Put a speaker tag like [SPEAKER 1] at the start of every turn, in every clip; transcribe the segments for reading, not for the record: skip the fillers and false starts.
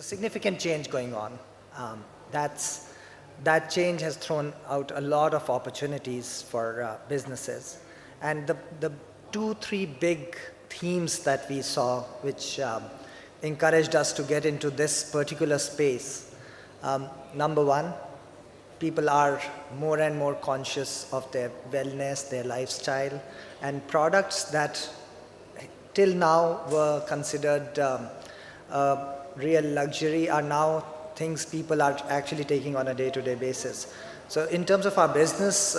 [SPEAKER 1] significant change going on. That change has thrown out a lot of opportunities for businesses. And the three big themes that we saw, which encouraged us to get into this particular space. Number one, people are more and more conscious of their wellness, their lifestyle, and products that till now were considered real luxury are now things people are actually taking on a day-to-day basis. So in terms of our business,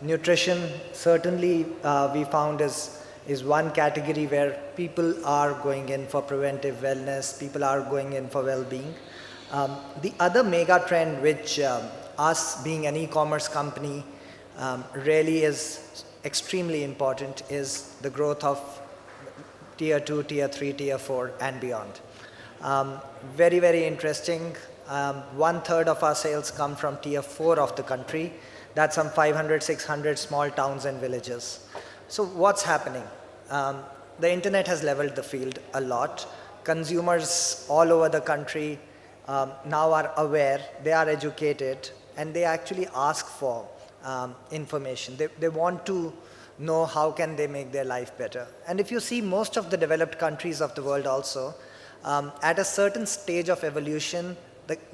[SPEAKER 1] nutrition certainly we found is one category where people are going in for preventive wellness, people are going in for well-being. The other mega trend, which us being an e-commerce company really is extremely important, is the growth of tier 2, tier 3, tier 4 and beyond. Very, very interesting. 1/3 of our sales come from tier 4 of the country. That's some 500, 600 small towns and villages. So what's happening? The internet has leveled the field a lot. Consumers all over the country now are aware, they are educated, and they actually ask for information. They want to know how can they make their life better. And if you see most of the developed countries of the world also, at a certain stage of evolution,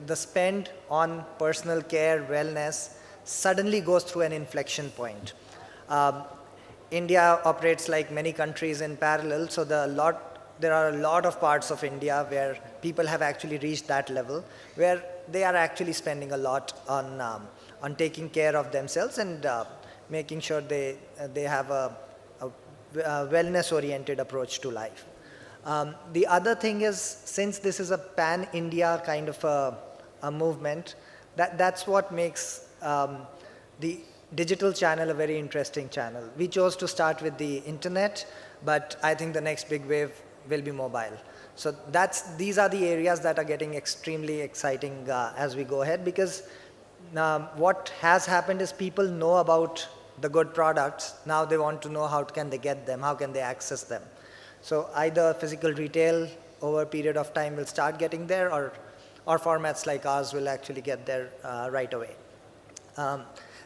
[SPEAKER 1] the spend on personal care, wellness, suddenly goes through an inflection point. India operates like many countries in parallel, so there are a lot of parts of India where people have actually reached that level, where they are actually spending a lot on taking care of themselves and making sure they have a wellness-oriented approach to life. The other thing is, since this is a pan-India kind of a movement, that's what makes the digital channel a very interesting channel. We chose to start with the internet, but I think the next big wave will be mobile. So these are the areas that are getting extremely exciting as we go ahead, because what has happened is people know about the good products. Now they want to know how can they get them, how can they access them. So either physical retail over a period of time will start getting there, or formats like ours will actually get there right away.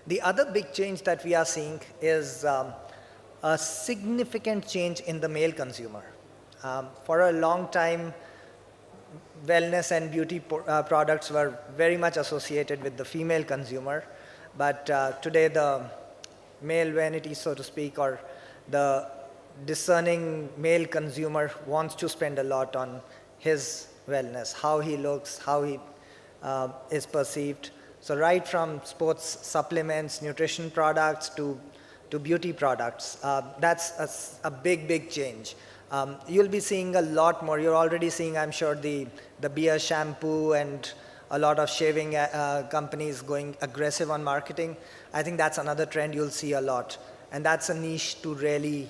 [SPEAKER 1] The other big change that we are seeing is a significant change in the male consumer. For a long time, wellness and beauty products were very much associated with the female consumer, but today the male vanity, so to speak, or the discerning male consumer wants to spend a lot on his wellness, how he looks, how he is perceived. So right from sports supplements, nutrition products to beauty products, that's a big, big change. You'll be seeing a lot more. You're already seeing, I'm sure, the beer shampoo and a lot of shaving companies going aggressive on marketing. I think that's another trend you'll see a lot. And that's a niche to really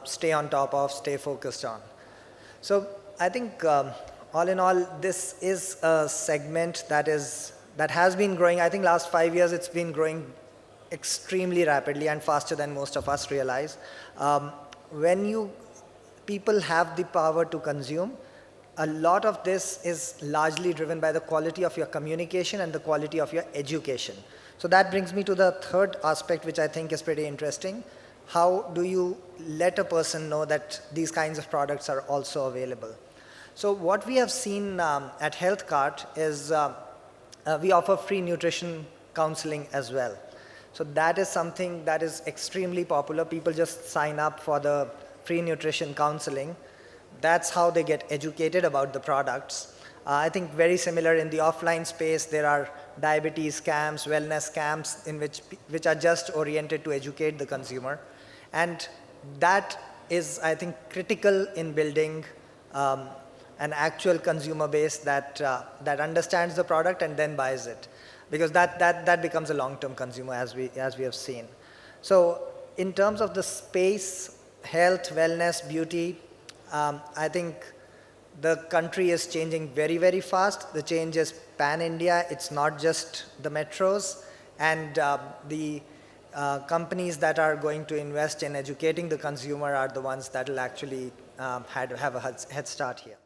[SPEAKER 1] stay on top of, stay focused on. So I think all in all, this is a segment that has been growing. I think last 5 years it's been growing extremely rapidly and faster than most of us realize. When people have the power to consume, a lot of this is largely driven by the quality of your communication and the quality of your education. So that brings me to the third aspect, which I think is pretty interesting. How do you let a person know that these kinds of products are also available? So what we have seen at HealthKart is we offer free nutrition counseling as well. So that is something that is extremely popular. People just sign up for the free nutrition counseling. That's how they get educated about the products. I think very similar in the offline space, there are diabetes camps, wellness camps, which are just oriented to educate the consumer. And that is, I think, critical in building an actual consumer base that understands the product and then buys it, because that becomes a long-term consumer, as we have seen. So in terms of the space, health, wellness, beauty, I think the country is changing very, very fast. The change is pan-India. It's not just the metros. And the companies that are going to invest in educating the consumer are the ones that will actually have a head start here.